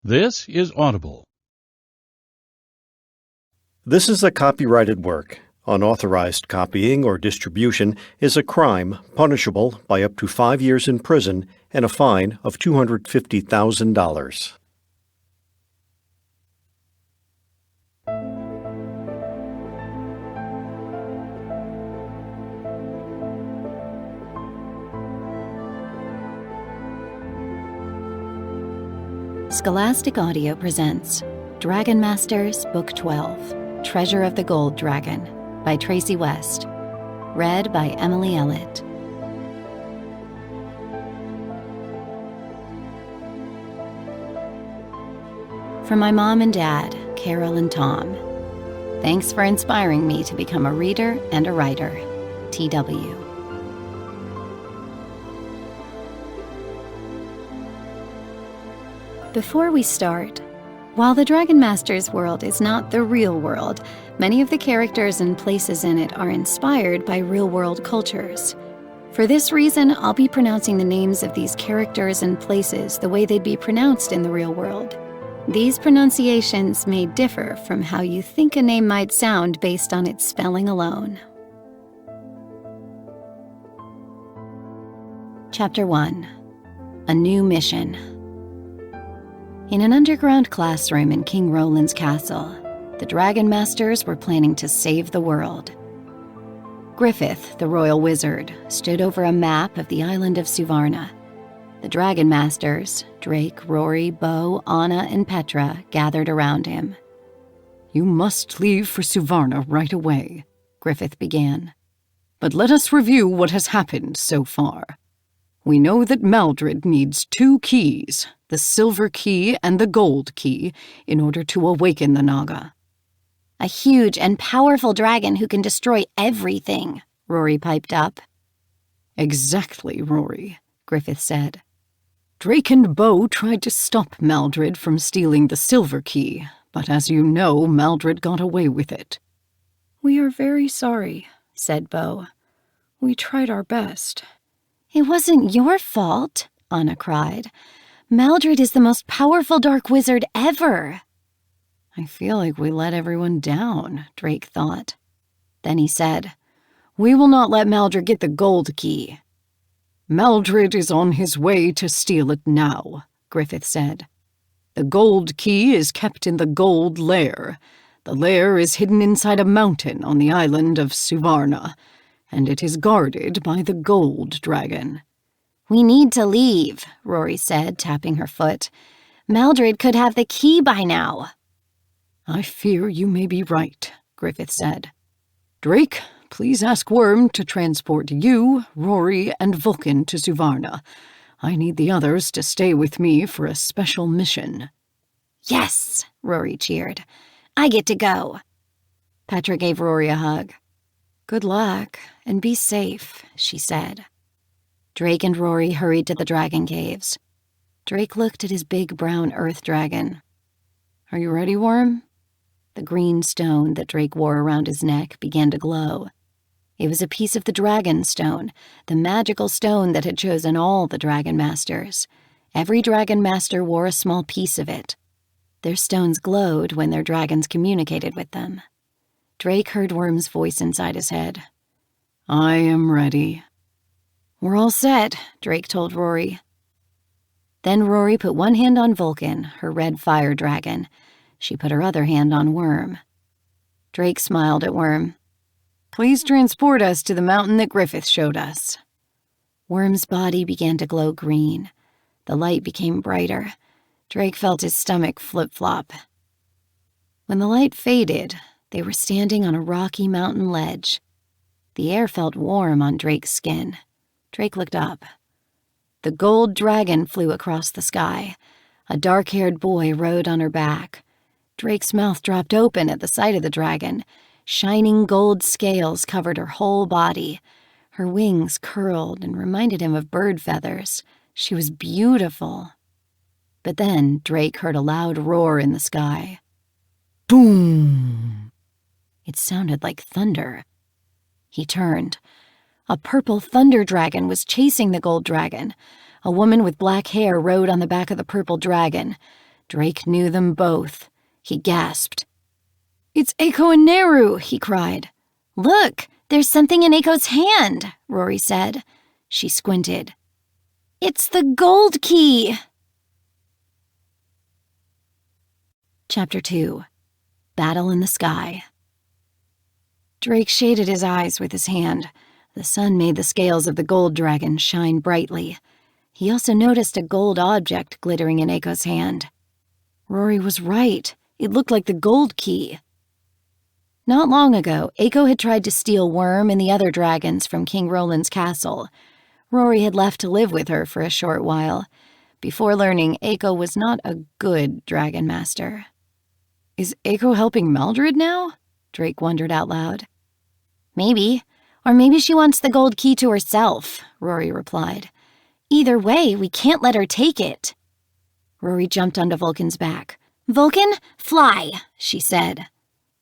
This is Audible. This is a copyrighted work. Unauthorized copying or distribution is a crime punishable by up to 5 years in prison and a fine of $250,000. Scholastic Audio presents Dragon Masters Book 12, Treasure of the Gold Dragon by Tracy West. Read by Emily Ellett. From my mom and dad, Carol and Tom. Thanks for inspiring me to become a reader and a writer. T.W. Before we start, while the Dragon Masters world is not the real world, many of the characters and places in it are inspired by real-world cultures. For this reason, I'll be pronouncing the names of these characters and places the way they'd be pronounced in the real world. These pronunciations may differ from how you think a name might sound based on its spelling alone. Chapter 1. A New Mission. In an underground classroom in King Roland's castle, the Dragon Masters were planning to save the world. Griffith, the royal wizard, stood over a map of the island of Suvarna. The Dragon Masters, Drake, Rory, Bo, Anna, and Petra, gathered around him. "You must leave for Suvarna right away," Griffith began. "But let us review what has happened so far. We know that Maldred needs 2 keys, the silver key and the gold key, in order to awaken the Naga." "A huge and powerful dragon who can destroy everything," Rory piped up. "Exactly, Rory," Griffith said. "Drake and Bo tried to stop Maldred from stealing the silver key, but as you know, Maldred got away with it." "We are very sorry," said Bo. "We tried our best." "It wasn't your fault," Anna cried. "Maldred is the most powerful dark wizard ever." "I feel like we let everyone down," Drake thought. Then he said, "We will not let Maldred get the gold key." "Maldred is on his way to steal it now," Griffith said. "The gold key is kept in the gold lair. The lair is hidden inside a mountain on the island of Suvarna, and it is guarded by the gold dragon." "We need to leave," Rory said, tapping her foot. "Maldred could have the key by now." "I fear you may be right," Griffith said. "Drake, please ask Worm to transport you, Rory, and Vulcan to Suvarna. I need the others to stay with me for a special mission." "Yes," Rory cheered. "I get to go." Petra gave Rory a hug. "Good luck, and be safe," she said. Drake and Rory hurried to the dragon caves. Drake looked at his big brown earth dragon. "Are you ready, Worm?" The green stone that Drake wore around his neck began to glow. It was a piece of the dragon stone, the magical stone that had chosen all the dragon masters. Every dragon master wore a small piece of it. Their stones glowed when their dragons communicated with them. Drake heard Worm's voice inside his head. "I am ready." "We're all set," Drake told Rory. Then Rory put one hand on Vulcan, her red fire dragon. She put her other hand on Worm. Drake smiled at Worm. "Please transport us to the mountain that Griffith showed us." Worm's body began to glow green. The light became brighter. Drake felt his stomach flip-flop. When the light faded, they were standing on a rocky mountain ledge. The air felt warm on Drake's skin. Drake looked up. The gold dragon flew across the sky. A dark-haired boy rode on her back. Drake's mouth dropped open at the sight of the dragon. Shining gold scales covered her whole body. Her wings curled and reminded him of bird feathers. She was beautiful. But then Drake heard a loud roar in the sky. Boom! It sounded like thunder. He turned. A purple thunder dragon was chasing the gold dragon. A woman with black hair rode on the back of the purple dragon. Drake knew them both. He gasped. It's Eiko and Neru, he cried. Look, there's something in Eiko's hand, Rory said. She squinted. It's the gold key! Chapter 2. Battle in the Sky. Drake shaded his eyes with his hand. The sun made the scales of the gold dragon shine brightly. He also noticed a gold object glittering in Eiko's hand. Rory was right. It looked like the gold key. Not long ago, Eiko had tried to steal Worm and the other dragons from King Roland's castle. Rory had left to live with her for a short while, before learning Eiko was not a good dragon master. Is Eiko helping Maldred now? Drake wondered out loud. Maybe. Or maybe she wants the gold key to herself, Rory replied. Either way, we can't let her take it. Rory jumped onto Vulcan's back. Vulcan, fly, she said.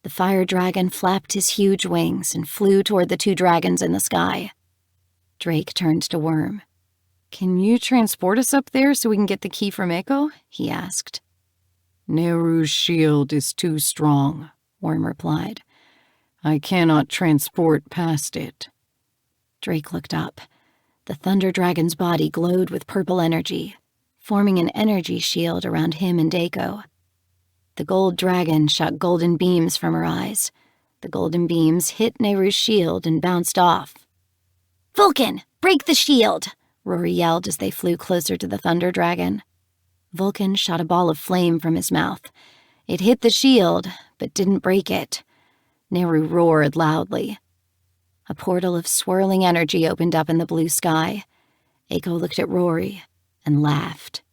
The fire dragon flapped his huge wings and flew toward the two dragons in the sky. Drake turned to Worm. Can you transport us up there so we can get the key from Eiko? He asked. Neru's shield is too strong, Worm replied. I cannot transport past it. Drake looked up. The thunder dragon's body glowed with purple energy, forming an energy shield around him and Eiko. The gold dragon shot golden beams from her eyes. The golden beams hit Neru's shield and bounced off. Vulcan, break the shield, Rory yelled as they flew closer to the thunder dragon. Vulcan shot a ball of flame from his mouth. It hit the shield, but didn't break it. Neru roared loudly. A portal of swirling energy opened up in the blue sky. Eiko looked at Rory and laughed.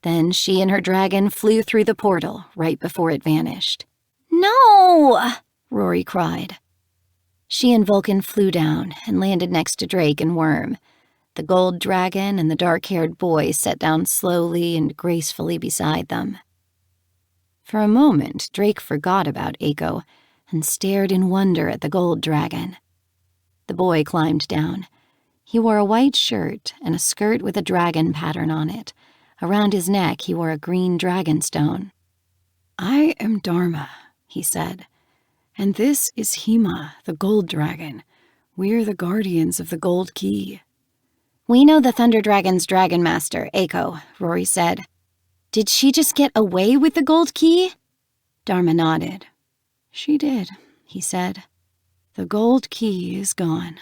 Then she and her dragon flew through the portal right before it vanished. No! Rory cried. She and Vulcan flew down and landed next to Drake and Worm. The gold dragon and the dark-haired boy sat down slowly and gracefully beside them. For a moment, Drake forgot about Eiko and stared in wonder at the gold dragon. The boy climbed down. He wore a white shirt and a skirt with a dragon pattern on it. Around his neck, he wore a green dragon stone. I am Dharma, he said, and this is Hema, the gold dragon. We're the guardians of the gold key. We know the Thunder Dragon's dragon master, Eiko, Rory said. Did she just get away with the gold key? Dharma nodded. She did, he said. The gold key is gone.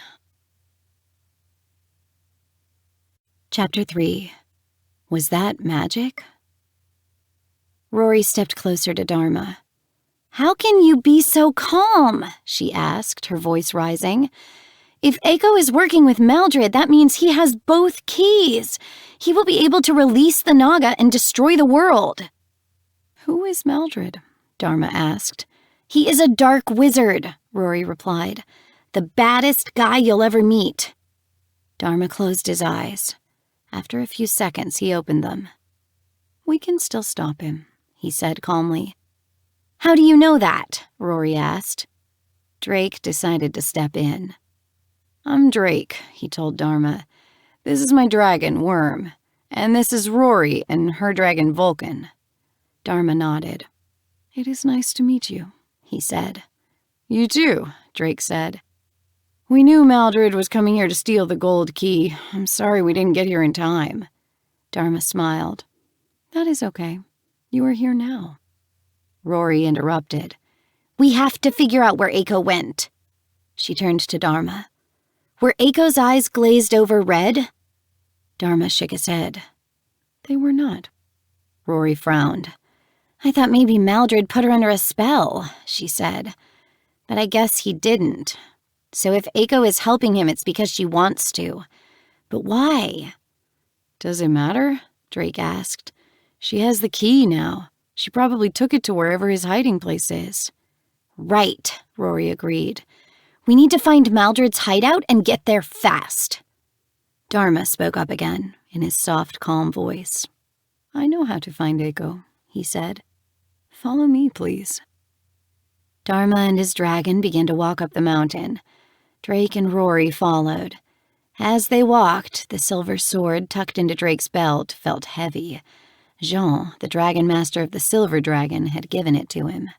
Chapter 3. Was that magic? Rory stepped closer to Dharma. How can you be so calm? She asked, her voice rising. If Eiko is working with Maldred, that means he has both keys. He will be able to release the Naga and destroy the world. Who is Maldred? Dharma asked. He is a dark wizard, Rory replied. The baddest guy you'll ever meet. Dharma closed his eyes. After a few seconds, he opened them. We can still stop him, he said calmly. How do you know that? Rory asked. Drake decided to step in. I'm Drake, he told Dharma. This is my dragon, Worm, and this is Rory and her dragon, Vulcan. Dharma nodded. It is nice to meet you, he said. You too, Drake said. We knew Maldred was coming here to steal the gold key. I'm sorry we didn't get here in time. Dharma smiled. That is okay. You are here now. Rory interrupted. We have to figure out where Eiko went. She turned to Dharma. Were Eiko's eyes glazed over red? Dharma shook his head. They were not. Rory frowned. I thought maybe Maldred put her under a spell, she said. But I guess he didn't. So if Eiko is helping him, it's because she wants to. But why? Does it matter? Drake asked. She has the key now. She probably took it to wherever his hiding place is. Right, Rory agreed. We need to find Maldred's hideout and get there fast. Dharma spoke up again, in his soft, calm voice. I know how to find Eiko, he said. Follow me, please. Dharma and his dragon began to walk up the mountain. Drake and Rory followed. As they walked, the silver sword tucked into Drake's belt felt heavy. Jean, the dragon master of the Silver Dragon, had given it to him.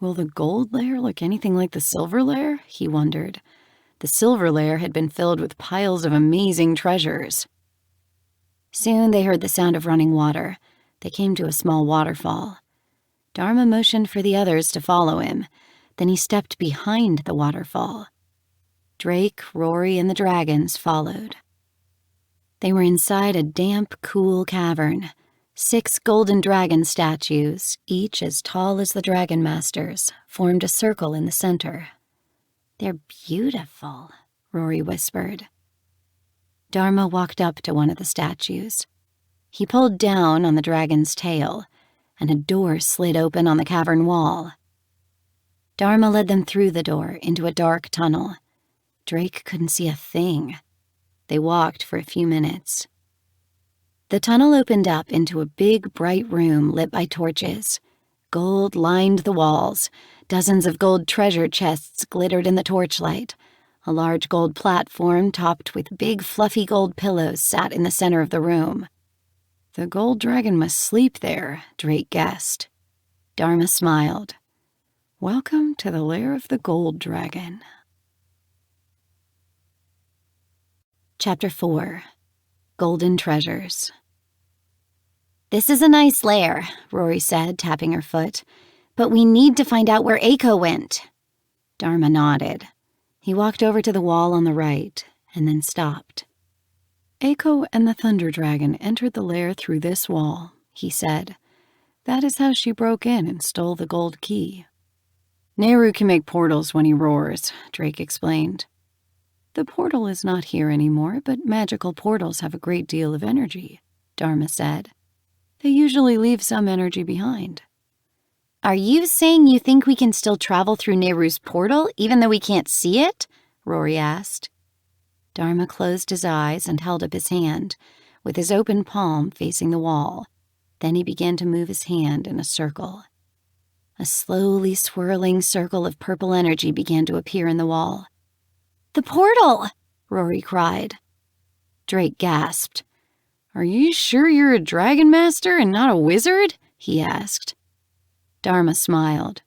Will the gold lair look anything like the silver lair? He wondered. The silver lair had been filled with piles of amazing treasures. Soon they heard the sound of running water. They came to a small waterfall. Dharma motioned for the others to follow him. Then he stepped behind the waterfall. Drake, Rory, and the dragons followed. They were inside a damp, cool cavern. 6 golden dragon statues, each as tall as the dragon masters, formed a circle in the center. "They're beautiful," Rory whispered. Dharma walked up to one of the statues. He pulled down on the dragon's tail, and a door slid open on the cavern wall. Dharma led them through the door into a dark tunnel. Drake couldn't see a thing. They walked for a few minutes. The tunnel opened up into a big, bright room lit by torches. Gold lined the walls. Dozens of gold treasure chests glittered in the torchlight. A large gold platform topped with big, fluffy gold pillows sat in the center of the room. The gold dragon must sleep there, Drake guessed. Dharma smiled. Welcome to the lair of the gold dragon. Chapter 4. Golden Treasures. "This is a nice lair," Rory said, tapping her foot. "But we need to find out where Eiko went." Dharma nodded. He walked over to the wall on the right, and then stopped. Eiko and the Thunder Dragon entered the lair through this wall, he said. That is how she broke in and stole the gold key. Nehru can make portals when he roars, Drake explained. The portal is not here anymore, but magical portals have a great deal of energy, Dharma said. They usually leave some energy behind. "Are you saying you think we can still travel through Nehru's portal, even though we can't see it?" Rory asked. Dharma closed his eyes and held up his hand, with his open palm facing the wall. Then he began to move his hand in a circle. A slowly swirling circle of purple energy began to appear in the wall. "The portal!" Rory cried. Drake gasped. Are you sure you're a dragon master and not a wizard? He asked. Dharma smiled.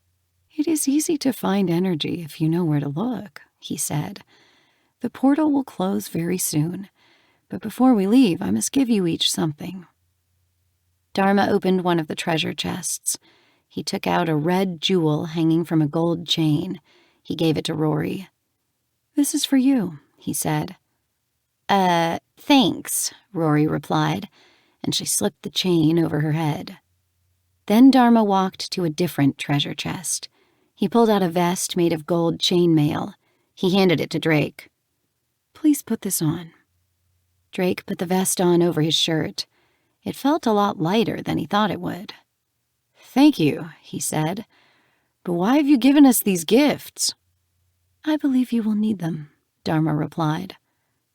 It is easy to find energy if you know where to look, he said. The portal will close very soon, but before we leave, I must give you each something. Dharma opened one of the treasure chests. He took out a red jewel hanging from a gold chain. He gave it to Rory. This is for you, he said. Thanks, Rory replied, and she slipped the chain over her head. Then Dharma walked to a different treasure chest. He pulled out a vest made of gold chainmail. He handed it to Drake. Please put this on. Drake put the vest on over his shirt. It felt a lot lighter than he thought it would. Thank you, he said. But why have you given us these gifts? I believe you will need them, Dharma replied.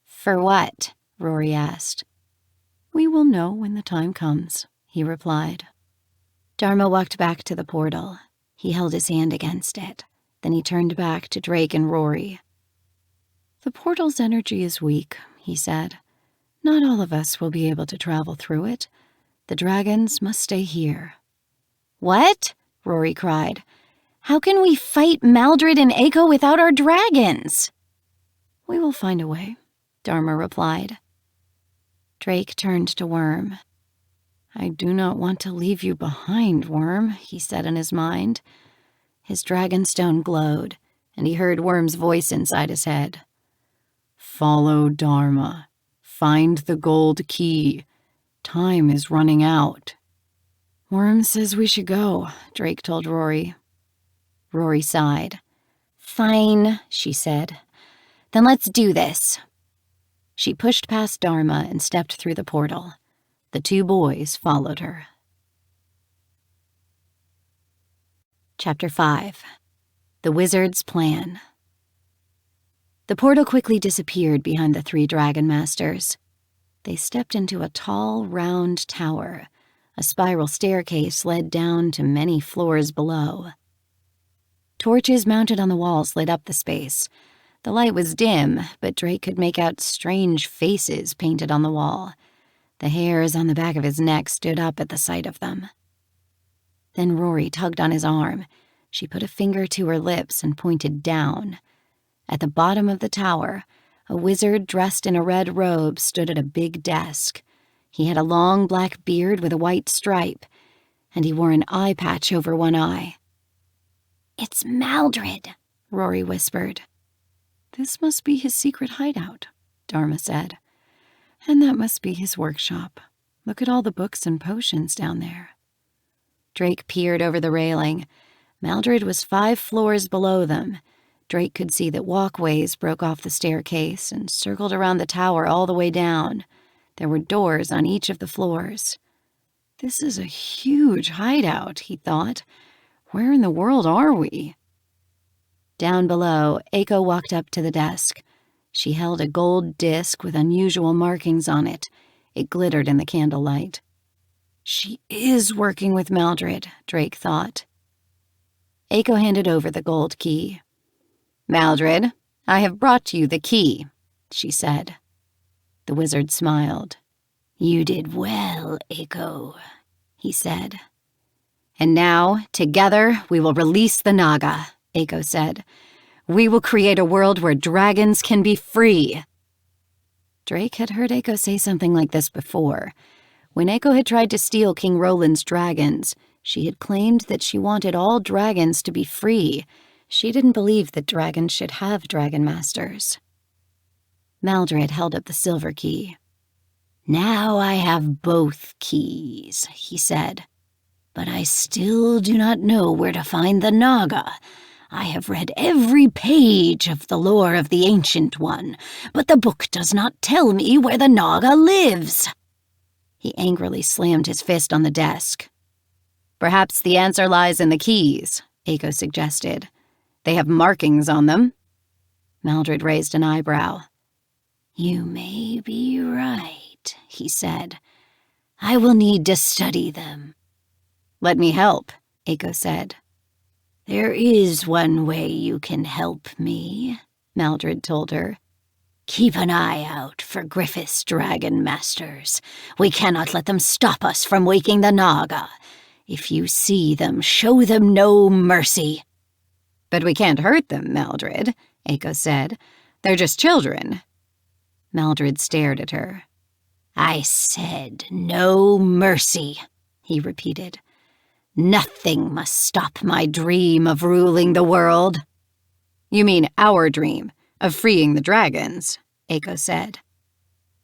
For what? Rory asked. We will know when the time comes, he replied. Dharma walked back to the portal. He held his hand against it. Then he turned back to Drake and Rory. The portal's energy is weak, he said. Not all of us will be able to travel through it. The dragons must stay here. What? Rory cried. How can we fight Maldred and Eiko without our dragons? We will find a way, Dharma replied. Drake turned to Worm. I do not want to leave you behind, Worm, he said in his mind. His dragonstone glowed, and he heard Worm's voice inside his head. Follow Dharma. Find the gold key. Time is running out. Worm says we should go, Drake told Rory. Rory sighed. Fine, she said. Then let's do this. She pushed past Dharma and stepped through the portal. The two boys followed her. Chapter 5. The Wizard's Plan. The portal quickly disappeared behind the three dragon masters. They stepped into a tall, round tower. A spiral staircase led down to many floors below. Torches mounted on the walls lit up the space. The light was dim, but Drake could make out strange faces painted on the wall. The hairs on the back of his neck stood up at the sight of them. Then Rory tugged on his arm. She put a finger to her lips and pointed down. At the bottom of the tower, a wizard dressed in a red robe stood at a big desk. He had a long black beard with a white stripe, and he wore an eye patch over one eye. "It's Maldred," Rory whispered. "This must be his secret hideout," Dharma said. "And that must be his workshop. Look at all the books and potions down there." Drake peered over the railing. Maldred was 5 floors below them. Drake could see that walkways broke off the staircase and circled around the tower all the way down. There were doors on each of the floors. "This is a huge hideout," he thought. "Where in the world are we?" Down below, Eiko walked up to the desk. She held a gold disc with unusual markings on it. It glittered in the candlelight. "She is working with Maldred," Drake thought. Eiko handed over the gold key. "Maldred, I have brought you the key," she said. The wizard smiled. "You did well, Eiko," he said. "And now, together, we will release the Naga," Eiko said. "We will create a world where dragons can be free." Drake had heard Eiko say something like this before. When Eiko had tried to steal King Roland's dragons, she had claimed that she wanted all dragons to be free. She didn't believe that dragons should have dragon masters. Maldred held up the silver key. "Now I have both keys," he said. "But I still do not know where to find the Naga. I have read every page of the lore of the Ancient One, but the book does not tell me where the Naga lives." He angrily slammed his fist on the desk. "Perhaps the answer lies in the keys," Eiko suggested. "They have markings on them." Maldred raised an eyebrow. "You may be right," he said. "I will need to study them." "Let me help," Eiko said. "There is one way you can help me," Maldred told her. "Keep an eye out for Griffith's dragon masters. We cannot let them stop us from waking the Naga. If you see them, show them no mercy." "But we can't hurt them, Maldred," Eiko said. "They're just children." Maldred stared at her. "I said no mercy," he repeated. "Nothing must stop my dream of ruling the world." "You mean our dream of freeing the dragons," Eiko said.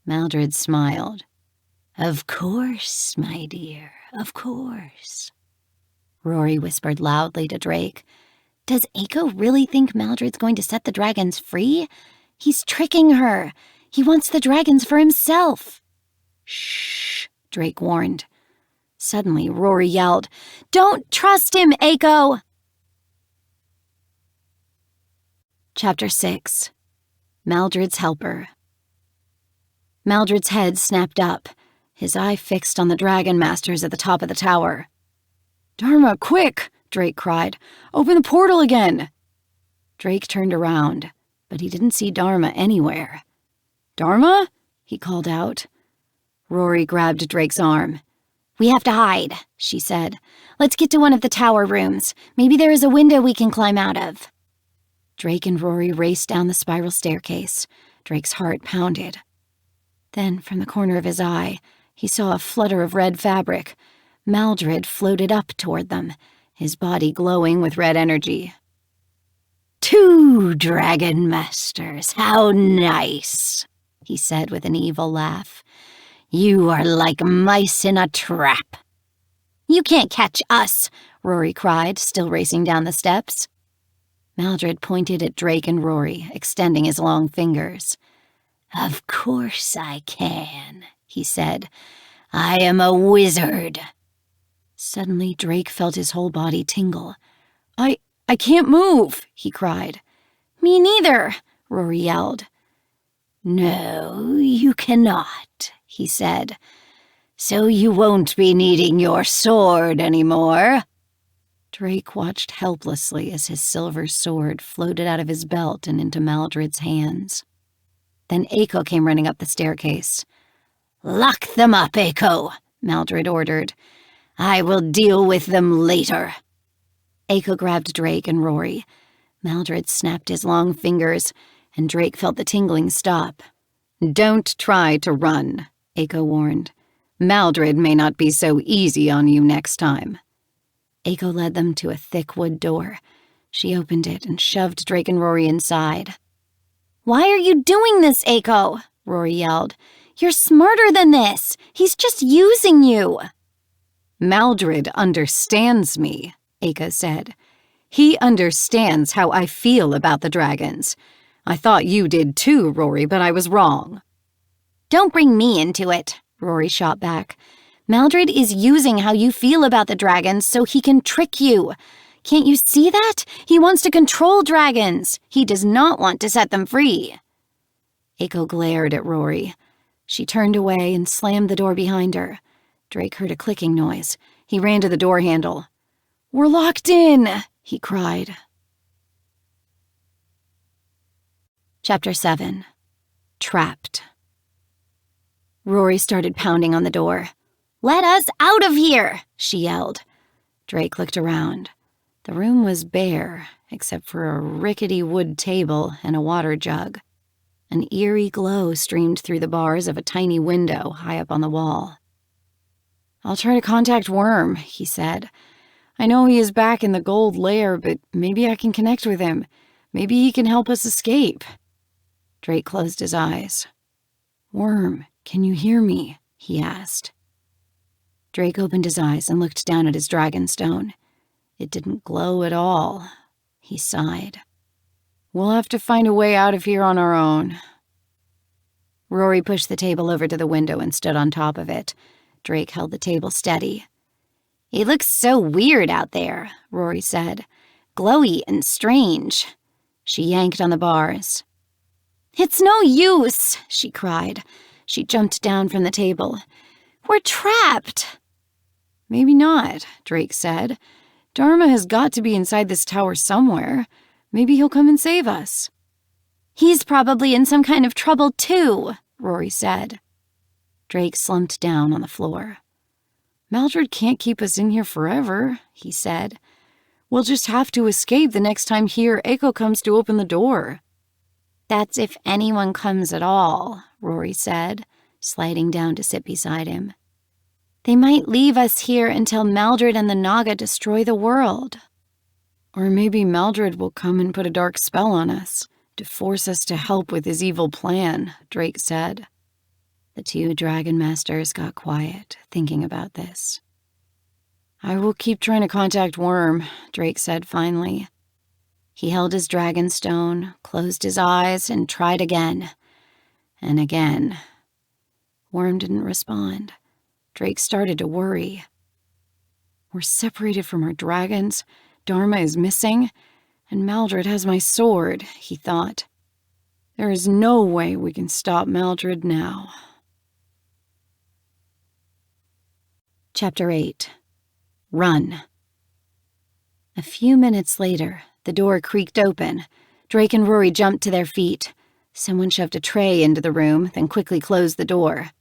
Maldred smiled. "Of course, my dear, of course." Rory whispered loudly to Drake. "Does Eiko really think Maldred's going to set the dragons free? He's tricking her. He wants the dragons for himself." "Shh," Drake warned. Suddenly, Rory yelled, "Don't trust him, Eiko!" Chapter 6. Maldred's Helper. Maldred's head snapped up, his eye fixed on the dragon masters at the top of the tower. "Dharma, quick!" Drake cried. "Open the portal again!" Drake turned around, but he didn't see Dharma anywhere. "Dharma?" he called out. Rory grabbed Drake's arm. "We have to hide," she said. "Let's get to one of the tower rooms. Maybe there is a window we can climb out of." Drake and Rory raced down the spiral staircase. Drake's heart pounded. Then, from the corner of his eye, he saw a flutter of red fabric. Maldred floated up toward them, his body glowing with red energy. "2 dragon masters, how nice," he said with an evil laugh. "You are like mice in a trap." "You can't catch us," Rory cried, still racing down the steps. Maldred pointed at Drake and Rory, extending his long fingers. "Of course I can," he said. "I am a wizard." Suddenly, Drake felt his whole body tingle. I can't move," he cried. "Me neither," Rory yelled. "No, you cannot," he said. "So you won't be needing your sword anymore." Drake watched helplessly as his silver sword floated out of his belt and into Maldred's hands. Then Eiko came running up the staircase. "Lock them up, Echo," Maldred ordered. "I will deal with them later." Echo grabbed Drake and Rory. Maldred snapped his long fingers, and Drake felt the tingling stop. "Don't try to run," Echo warned. "Maldred may not be so easy on you next time." Echo led them to a thick wood door. She opened it and shoved Drake and Rory inside. "Why are you doing this, Echo?" Rory yelled. "You're smarter than this. He's just using you." "Maldred understands me," Echo said. "He understands how I feel about the dragons. I thought you did too, Rory, but I was wrong." "Don't bring me into it," Rory shot back. "Maldred is using how you feel about the dragons so he can trick you. Can't you see that? He wants to control dragons. He does not want to set them free." Echo glared at Rory. She turned away and slammed the door behind her. Drake heard a clicking noise. He ran to the door handle. "We're locked in," he cried. Chapter 7. Trapped. Rory started pounding on the door. "Let us out of here!" she yelled. Drake looked around. The room was bare, except for a rickety wood table and a water jug. An eerie glow streamed through the bars of a tiny window high up on the wall. "I'll try to contact Worm," he said. "I know he is back in the gold lair, but maybe I can connect with him. Maybe he can help us escape." Drake closed his eyes. "Worm, can you hear me?" he asked. Drake opened his eyes and looked down at his dragonstone. It didn't glow at all. He sighed. "We'll have to find a way out of here on our own." Rory pushed the table over to the window and stood on top of it. Drake held the table steady. "It looks so weird out there," Rory said. "Glowy and strange." She yanked on the bars. "It's no use," she cried. She jumped down from the table. "We're trapped." "Maybe not," Drake said. "Dharma has got to be inside this tower somewhere. Maybe he'll come and save us." "He's probably in some kind of trouble too," Rory said. Drake slumped down on the floor. "Maldred can't keep us in here forever," he said. "We'll just have to escape the next time he or Echo comes to open the door." "That's if anyone comes at all," Rory said, sliding down to sit beside him. "They might leave us here until Maldred and the Naga destroy the world." "Or maybe Maldred will come and put a dark spell on us to force us to help with his evil plan," Drake said. The two dragon masters got quiet, thinking about this. "I will keep trying to contact Worm," Drake said finally. He held his dragonstone, closed his eyes, and tried again. And again. Worm didn't respond. Drake started to worry. "We're separated from our dragons, Dharma is missing, and Maldred has my sword," he thought. "There is no way we can stop Maldred now." Chapter 8. Run. A few minutes later, the door creaked open. Drake and Rory jumped to their feet. Someone shoved a tray into the room, then quickly closed the door.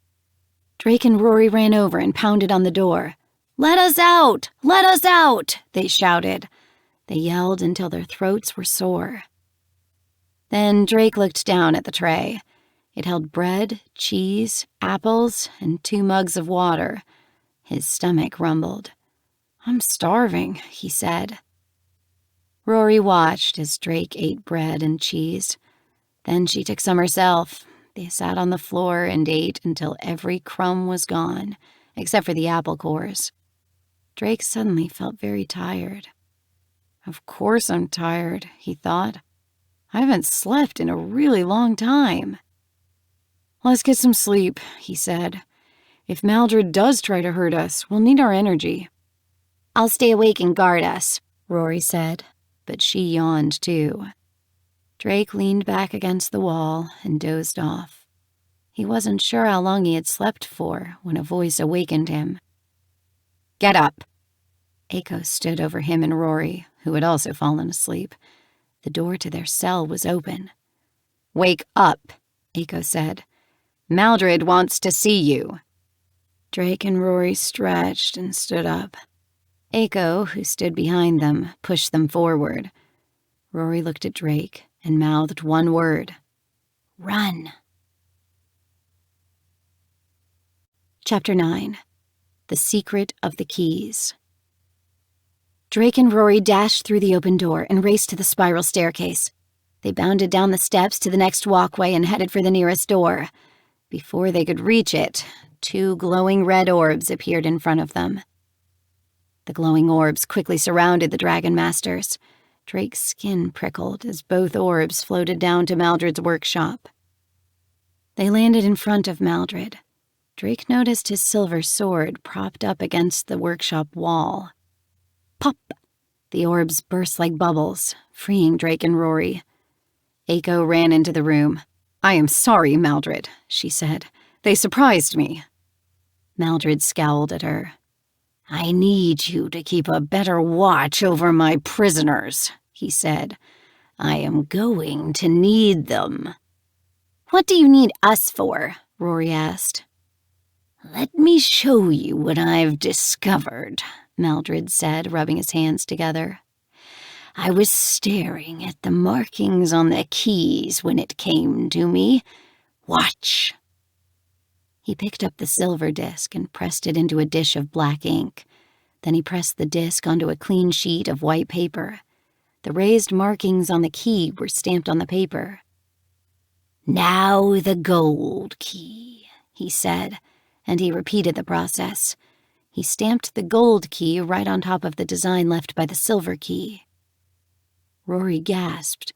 Drake and Rory ran over and pounded on the door. "Let us out! Let us out!" they shouted. They yelled until their throats were sore. Then Drake looked down at the tray. It held bread, cheese, apples, and 2 mugs of water. His stomach rumbled. "I'm starving," he said. Rory watched as Drake ate bread and cheese. Then she took some herself. They sat on the floor and ate until every crumb was gone, except for the apple cores. Drake suddenly felt very tired. "Of course I'm tired," he thought. "I haven't slept in a really long time." "Let's get some sleep," he said. "If Maldred does try to hurt us, we'll need our energy." "I'll stay awake and guard us," Rory said, but she yawned too. Drake leaned back against the wall and dozed off. He wasn't sure how long he had slept for when a voice awakened him. "Get up!" Echo stood over him and Rory, who had also fallen asleep. The door to their cell was open. "Wake up," Echo said. Maldred wants to see you." Drake and Rory stretched and stood up. Aiko, who stood behind them, pushed them forward. Rory looked at Drake and mouthed one word. "Run." Chapter 9. The Secret of the Keys. Drake and Rory dashed through the open door and raced to the spiral staircase. They bounded down the steps to the next walkway and headed for the nearest door. Before they could reach it, 2 glowing red orbs appeared in front of them. The glowing orbs quickly surrounded the Dragon Masters. Drake's skin prickled as both orbs floated down to Maldred's workshop. They landed in front of Maldred. Drake noticed his silver sword propped up against the workshop wall. Pop! The orbs burst like bubbles, freeing Drake and Rory. Aiko ran into the room. "I am sorry, Maldred," she said. "They surprised me." Maldred scowled at her. "I need you to keep a better watch over my prisoners," he said. "I am going to need them." "What do you need us for?" Rory asked. "Let me show you what I've discovered," Maldred said, rubbing his hands together. "I was staring at the markings on the keys when it came to me. Watch." He picked up the silver disc and pressed it into a dish of black ink. Then he pressed the disc onto a clean sheet of white paper. The raised markings on the key were stamped on the paper. "Now the gold key," he said, and he repeated the process. He stamped the gold key right on top of the design left by the silver key. Rory gasped.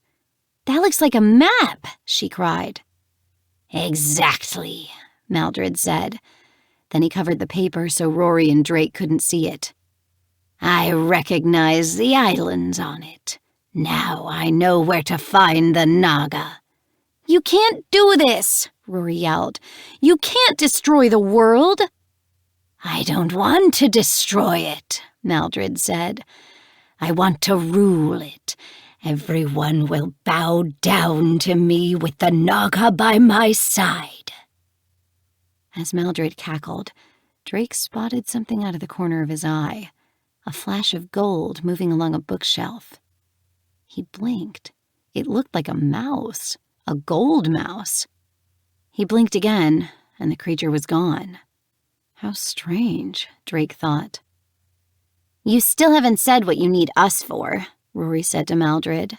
"That looks like a map," she cried. "Exactly," Maldred said. Then he covered the paper so Rory and Drake couldn't see it. "I recognize the islands on it. Now I know where to find the Naga." "You can't do this," Rory yelled. "You can't destroy the world." "I don't want to destroy it," Maldred said. "I want to rule it. Everyone will bow down to me with the Naga by my side." As Maldred cackled, Drake spotted something out of the corner of his eye, a flash of gold moving along a bookshelf. He blinked. It looked like a mouse, a gold mouse. He blinked again, and the creature was gone. How strange, Drake thought. "You still haven't said what you need us for," Rory said to Maldred.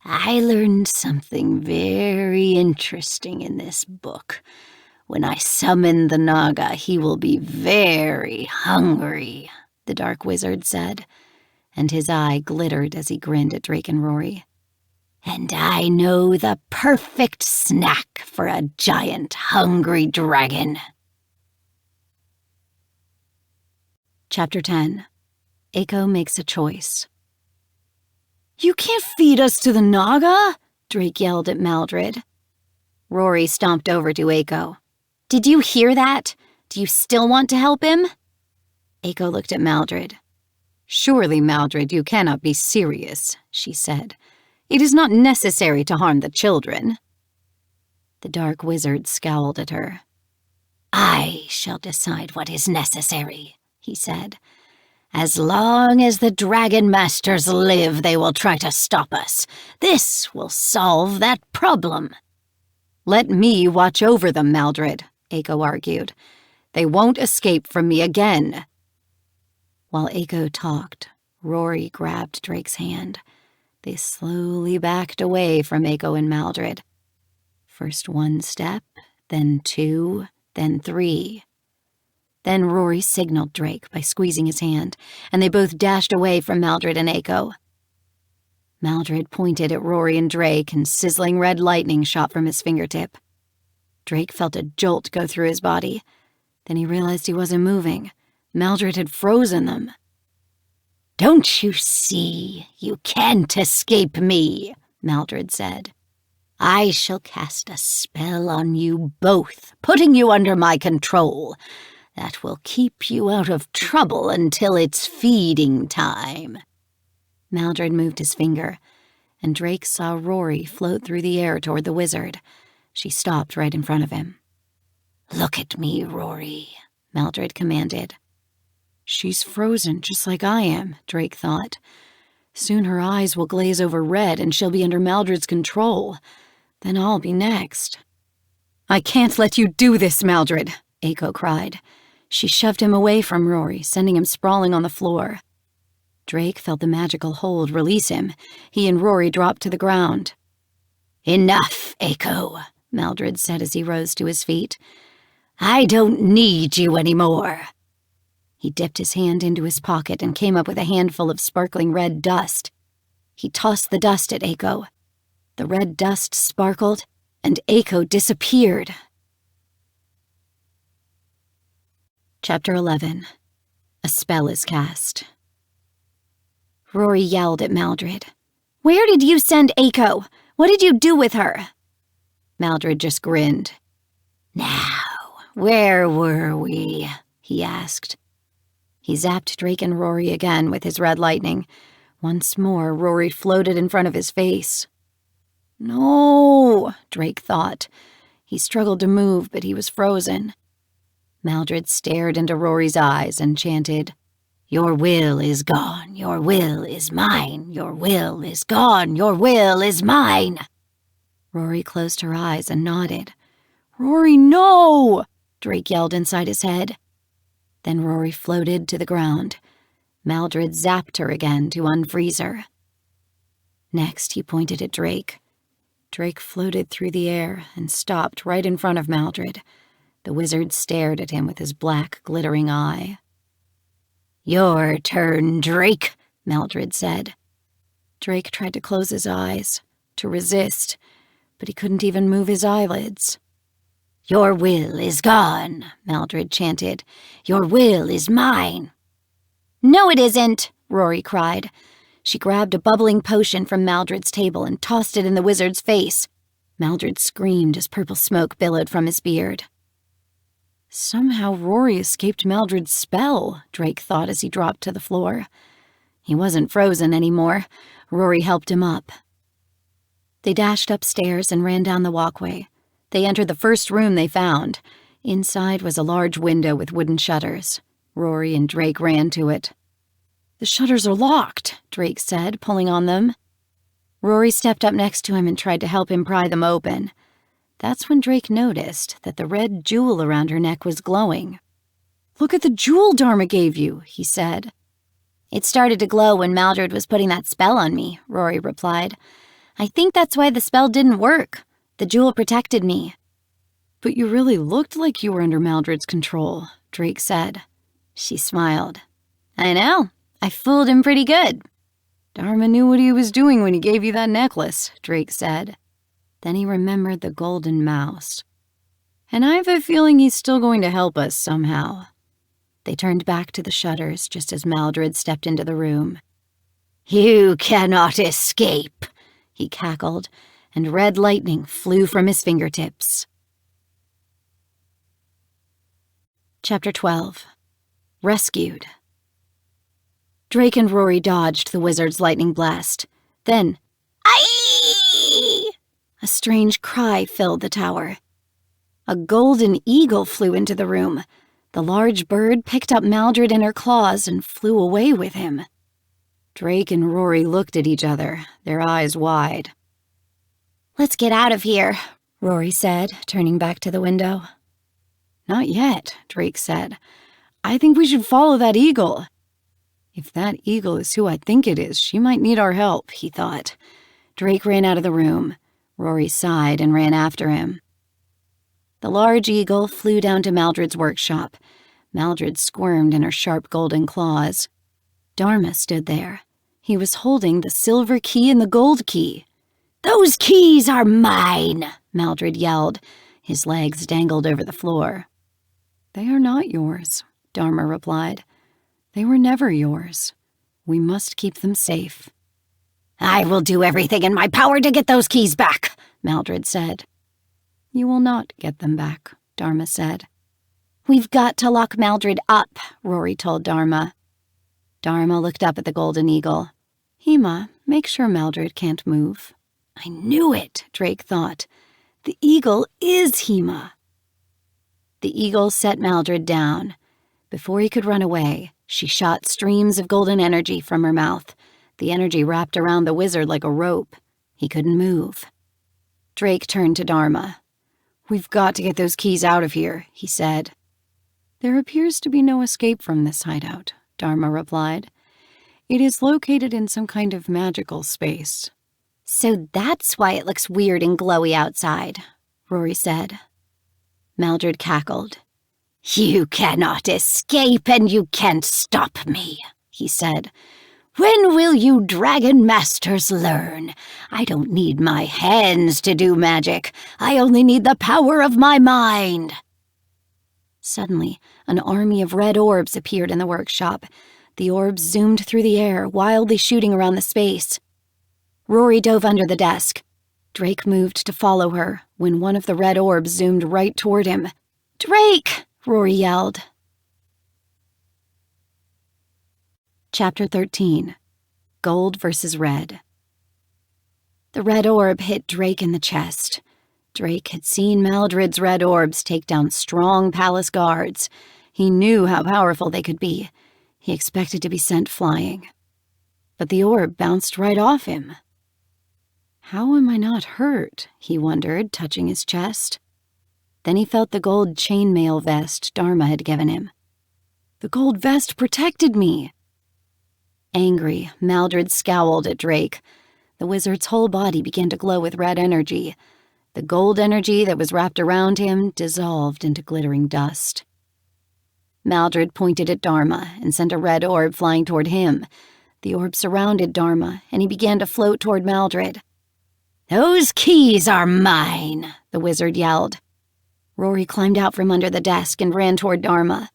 "I learned something very interesting in this book. When I summon the Naga, he will be very hungry," the Dark Wizard said, and his eye glittered as he grinned at Drake and Rory. "And I know the perfect snack for a giant hungry dragon." Chapter 10. Aiko makes a choice. "You can't feed us to the Naga!" Drake yelled at Maldred. Rory stomped over to Aiko. "Did you hear that? Do you still want to help him?" Aiko looked at Maldred. "Surely, Maldred, you cannot be serious," she said. "It is not necessary to harm the children." The Dark Wizard scowled at her. "I shall decide what is necessary," he said. "As long as the Dragon Masters live, they will try to stop us. This will solve that problem." "Let me watch over them, Maldred," Aiko argued. "They won't escape from me again." While Aiko talked, Rory grabbed Drake's hand. They slowly backed away from Aiko and Maldred. First 1 step, then 2, then 3. Then Rory signaled Drake by squeezing his hand, and they both dashed away from Maldred and Aiko. Maldred pointed at Rory and Drake, and sizzling red lightning shot from his fingertip. Drake felt a jolt go through his body. Then he realized he wasn't moving. Maldred had frozen them. "Don't you see? You can't escape me," Maldred said. "I shall cast a spell on you both, putting you under my control. That will keep you out of trouble until it's feeding time." Maldred moved his finger, and Drake saw Rory float through the air toward the wizard. She stopped right in front of him. Look at me, Rory, Maldred commanded. She's frozen just like I am, Drake thought. Soon her eyes will glaze over red and she'll be under Maldred's control. Then I'll be next. I can't let you do this, Maldred, Eiko cried. She shoved him away from Rory, sending him sprawling on the floor. Drake felt the magical hold release him. He and Rory dropped to the ground. Enough, Eiko, Maldred said as he rose to his feet. I don't need you anymore. He dipped his hand into his pocket and came up with a handful of sparkling red dust. He tossed the dust at Eiko. The red dust sparkled, and Eiko disappeared. Chapter 11. A spell is cast. Rory yelled at Maldred. Where did you send Eiko? What did you do with her? Maldred just grinned. Now, where were we? He asked. He zapped Drake and Rory again with his red lightning. Once more, Rory floated in front of his face. No, Drake thought. He struggled to move, but he was frozen. Maldred stared into Rory's eyes and chanted, Your will is gone, your will is mine, your will is gone, your will is mine. Rory closed her eyes and nodded. Rory, no! Drake yelled inside his head. Then Rory floated to the ground. Maldred zapped her again to unfreeze her. Next, he pointed at Drake. Drake floated through the air and stopped right in front of Maldred. The wizard stared at him with his black, glittering eye. Your turn, Drake, Maldred said. Drake tried to close his eyes, to resist, but he couldn't even move his eyelids. Your will is gone, Maldred chanted. Your will is mine. No, it isn't, Rory cried. She grabbed a bubbling potion from Maldred's table and tossed it in the wizard's face. Maldred screamed as purple smoke billowed from his beard. Somehow Rory escaped Maldred's spell, Drake thought as he dropped to the floor. He wasn't frozen anymore. Rory helped him up. They dashed upstairs and ran down the walkway. They entered the first room they found. Inside was a large window with wooden shutters. Rory and Drake ran to it. The shutters are locked, Drake said, pulling on them. Rory stepped up next to him and tried to help him pry them open. That's when Drake noticed that the red jewel around her neck was glowing. Look at the jewel Dharma gave you, he said. It started to glow when Maldred was putting that spell on me, Rory replied. I think that's why the spell didn't work. The jewel protected me. But you really looked like you were under Maldred's control, Drake said. She smiled. I know. I fooled him pretty good. Dharma knew what he was doing when he gave you that necklace, Drake said. Then he remembered the golden mouse. And I have a feeling he's still going to help us somehow. They turned back to the shutters just as Maldred stepped into the room. You cannot escape, he cackled, and red lightning flew from his fingertips. Chapter 12. Rescued. Drake and Rory dodged the wizard's lightning blast. Then, Aye! A strange cry filled the tower. A golden eagle flew into the room. The large bird picked up Maldred in her claws and flew away with him. Drake and Rory looked at each other, their eyes wide. Let's get out of here, Rory said, turning back to the window. Not yet, Drake said. I think we should follow that eagle. If that eagle is who I think it is, she might need our help, he thought. Drake ran out of the room. Rory sighed and ran after him. The large eagle flew down to Maldred's workshop. Maldred squirmed in her sharp golden claws. Dharma stood there. He was holding the silver key and the gold key. Those keys are mine, Maldred yelled. His legs dangled over the floor. They are not yours, Dharma replied. They were never yours. We must keep them safe. I will do everything in my power to get those keys back, Maldred said. You will not get them back, Dharma said. We've got to lock Maldred up, Rory told Dharma. Dharma looked up at the golden eagle. Hema, make sure Maldred can't move. I knew it, Drake thought. The eagle is Hema. The eagle set Maldred down. Before he could run away, she shot streams of golden energy from her mouth. The energy wrapped around the wizard like a rope. He couldn't move. Drake turned to Dharma. "We've got to get those keys out of here," he said. "There appears to be no escape from this hideout," Dharma replied. "It is located in some kind of magical space." "So that's why it looks weird and glowy outside," Rory said. Maldred cackled. "You cannot escape and you can't stop me," he said. "When will you dragon masters learn? I don't need my hands to do magic. I only need the power of my mind." Suddenly, an army of red orbs appeared in the workshop. The orbs zoomed through the air, wildly shooting around the space. Rory dove under the desk. Drake moved to follow her when one of the red orbs zoomed right toward him. "Drake!" Rory yelled. Chapter 13. Gold versus Red. The red orb hit Drake in the chest. Drake had seen Maldred's red orbs take down strong palace guards. He knew how powerful they could be. He expected to be sent flying. But the orb bounced right off him. "How am I not hurt?" he wondered, touching his chest. Then he felt the gold chainmail vest Dharma had given him. "The gold vest protected me!" Angry, Maldred scowled at Drake. The wizard's whole body began to glow with red energy. The gold energy that was wrapped around him dissolved into glittering dust. Maldred pointed at Dharma and sent a red orb flying toward him. The orb surrounded Dharma, and he began to float toward Maldred. "Those keys are mine," the wizard yelled. Rory climbed out from under the desk and ran toward Dharma.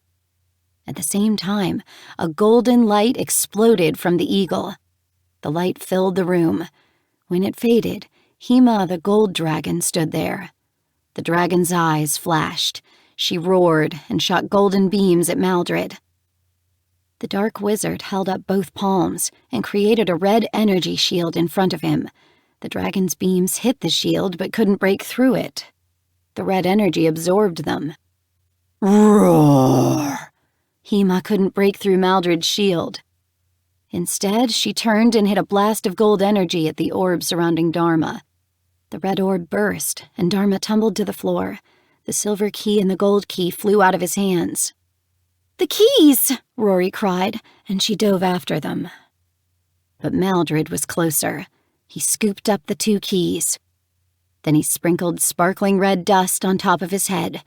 At the same time, a golden light exploded from the eagle. The light filled the room. When it faded, Hema the gold dragon stood there. The dragon's eyes flashed. She roared and shot golden beams at Maldred. The dark wizard held up both palms and created a red energy shield in front of him. The dragon's beams hit the shield but couldn't break through it. The red energy absorbed them. Roar! Hema couldn't break through Maldred's shield. Instead, she turned and hit a blast of gold energy at the orb surrounding Dharma. The red orb burst, and Dharma tumbled to the floor. The silver key and the gold key flew out of his hands. "The keys!" Rory cried, and she dove after them. But Maldred was closer. He scooped up the 2 keys. Then he sprinkled sparkling red dust on top of his head.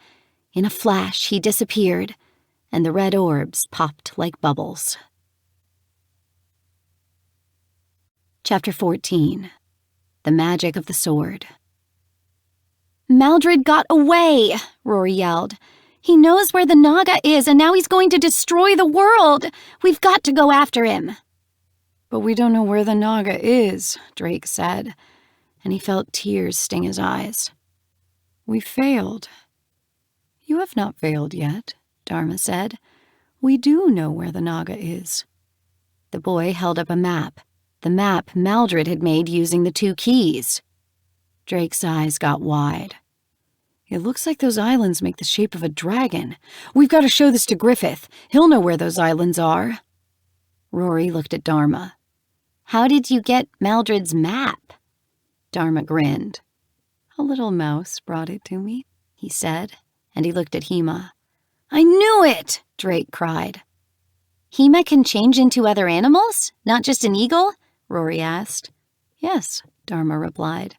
In a flash, he disappeared, and the red orbs popped like bubbles. Chapter 14. The Magic of the Sword. "Maldred got away!" Rory yelled. "He knows where the Naga is, and now he's going to destroy the world! We've got to go after him!" "But we don't know where the Naga is," Drake said, and he felt tears sting his eyes. "We failed." "You have not failed yet," Dharma said. "We do know where the Naga is." The boy held up a map. The map Maldred had made using the 2 keys. Drake's eyes got wide. "It looks like those islands make the shape of a dragon. We've got to show this to Griffith. He'll know where those islands are." Rory looked at Dharma. "How did you get Maldred's map?" Dharma grinned. "A little mouse brought it to me," he said, and he looked at Hema. "I knew it!" Drake cried. "Hema can change into other animals, not just an eagle?" Rory asked. "Yes," Dharma replied.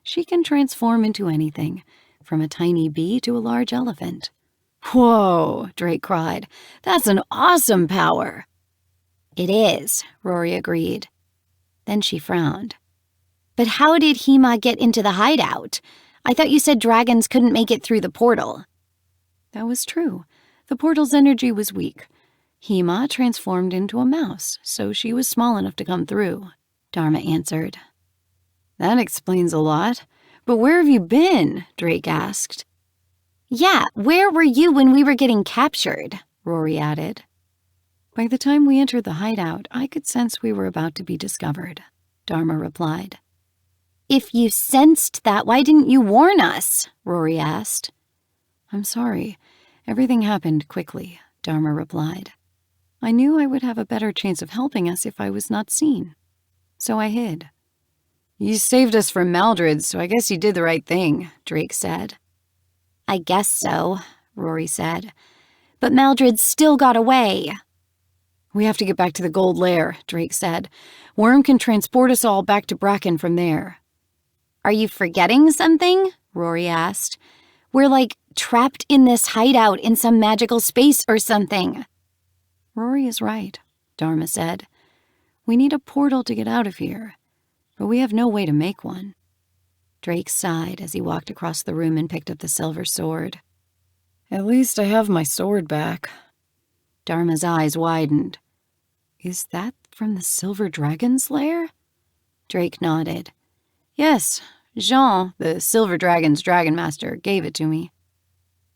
"She can transform into anything, from a tiny bee to a large elephant." "Whoa!" Drake cried. "That's an awesome power!" "It is," Rory agreed. Then she frowned. "But how did Hema get into the hideout? I thought you said dragons couldn't make it through the portal." "That was true. The portal's energy was weak. Hema transformed into a mouse, so she was small enough to come through," Dharma answered. "That explains a lot. But where have you been?" Drake asked. "Yeah, where were you when we were getting captured?" Rory added. "By the time we entered the hideout, I could sense we were about to be discovered," Dharma replied. "If you sensed that, why didn't you warn us?" Rory asked. I'm sorry. Everything happened quickly, Dharma replied. I knew I would have a better chance of helping us if I was not seen. So I hid. You saved us from Maldred, so I guess you did the right thing, Drake said. I guess so, Rory said. But Maldred still got away. We have to get back to the Gold Lair, Drake said. Worm can transport us all back to Bracken from there. Are you forgetting something? Rory asked. We're like trapped in this hideout in some magical space or something. Rory is right, Dharma said. We need a portal to get out of here, but we have no way to make one. Drake sighed as he walked across the room and picked up the silver sword. At least I have my sword back. Dharma's eyes widened. Is that from the Silver Dragon's lair? Drake nodded. Yes, Jean, the Silver Dragon's Dragon Master, gave it to me.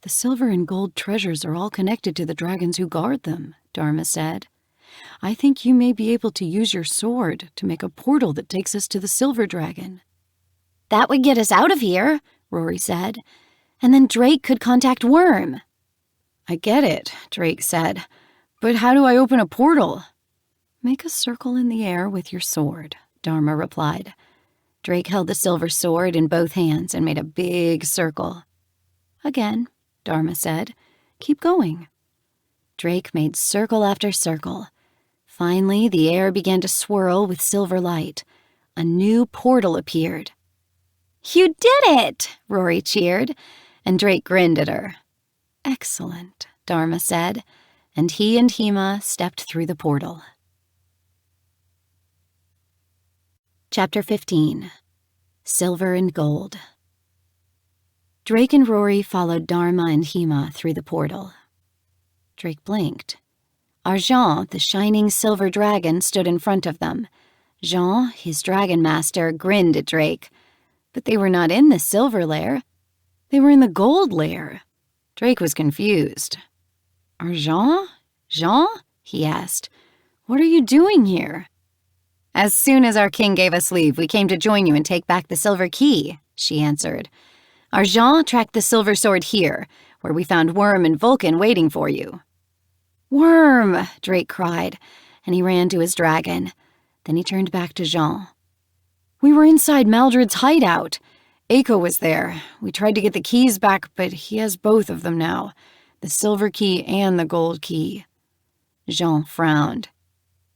The silver and gold treasures are all connected to the dragons who guard them, Dharma said. I think you may be able to use your sword to make a portal that takes us to the Silver Dragon. That would get us out of here, Rory said. And then Drake could contact Worm. I get it, Drake said. But how do I open a portal? Make a circle in the air with your sword, Dharma replied. Drake held the silver sword in both hands and made a big circle. Again, Dharma said. Keep going. Drake made circle after circle. Finally, the air began to swirl with silver light. A new portal appeared. You did it, Rory cheered, and Drake grinned at her. Excellent, Dharma said, and he and Hema stepped through the portal. Chapter 15. Silver and Gold. Drake and Rory followed Dharma and Hema through the portal. Drake blinked. Argent, the shining silver dragon, stood in front of them. Jean, his dragon master, grinned at Drake. But they were not in the silver lair. They were in the gold lair. Drake was confused. Argent? Jean? He asked. What are you doing here? As soon as our king gave us leave, we came to join you and take back the silver key, she answered. Argent tracked the silver sword here, where we found Worm and Vulcan waiting for you. Worm! Drake cried, and he ran to his dragon. Then he turned back to Jean. We were inside Maldred's hideout. Eiko was there. We tried to get the keys back, but he has both of them now, the silver key and the gold key. Jean frowned.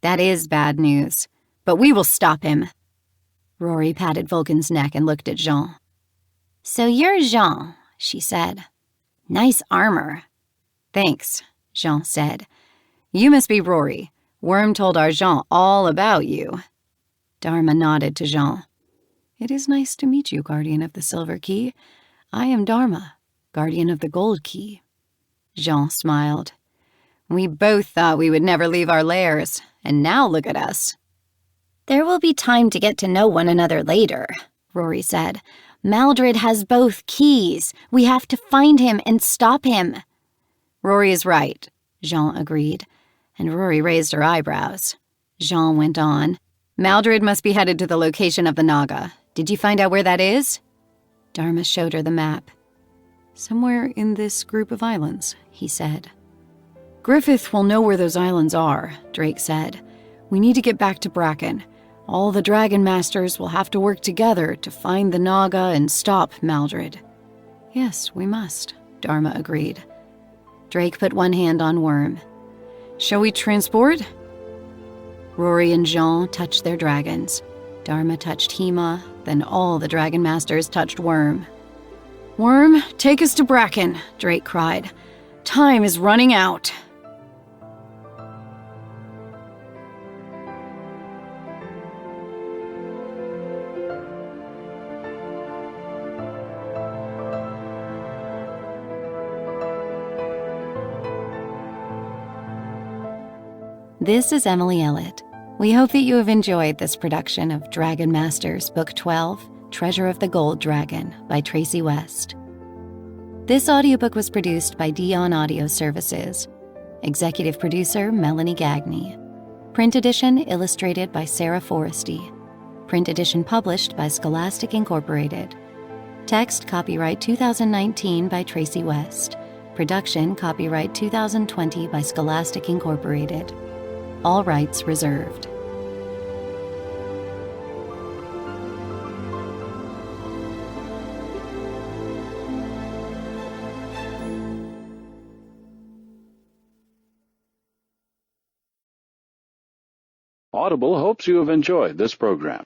That is bad news, but we will stop him. Rory patted Vulcan's neck and looked at Jean. So you're Jean, she said. Nice armor. Thanks, Jean said. You must be Rory. Worm told Argent all about you. Dharma nodded to Jean. It is nice to meet you, Guardian of the Silver Key. I am Dharma, Guardian of the Gold Key. Jean smiled. We both thought we would never leave our lairs, and now look at us. There will be time to get to know one another later, Rory said. Maldred has both keys. We have to find him and stop him. Rory is right, Jean agreed, and Rory raised her eyebrows. Jean went on. Maldred must be headed to the location of the Naga. Did you find out where that is? Dharma showed her the map. Somewhere in this group of islands, he said. Griffith will know where those islands are, Drake said. We need to get back to Bracken. All the Dragon Masters will have to work together to find the Naga and stop Maldred. Yes, we must, Dharma agreed. Drake put one hand on Worm. Shall we transport? Rory and Jean touched their dragons. Dharma touched Hema, then all the Dragon Masters touched Worm. Worm, take us to Bracken, Drake cried. Time is running out. This is Emily Ellett. We hope that you have enjoyed this production of Dragon Masters Book 12, Treasure of the Gold Dragon by Tracy West. This audiobook was produced by Dion Audio Services. Executive producer Melanie Gagney. Print edition illustrated by Sarah Forresty. Print edition published by Scholastic Incorporated. Text copyright 2019 by Tracy West. Production copyright 2020 by Scholastic Incorporated. All rights reserved. Audible hopes you have enjoyed this program.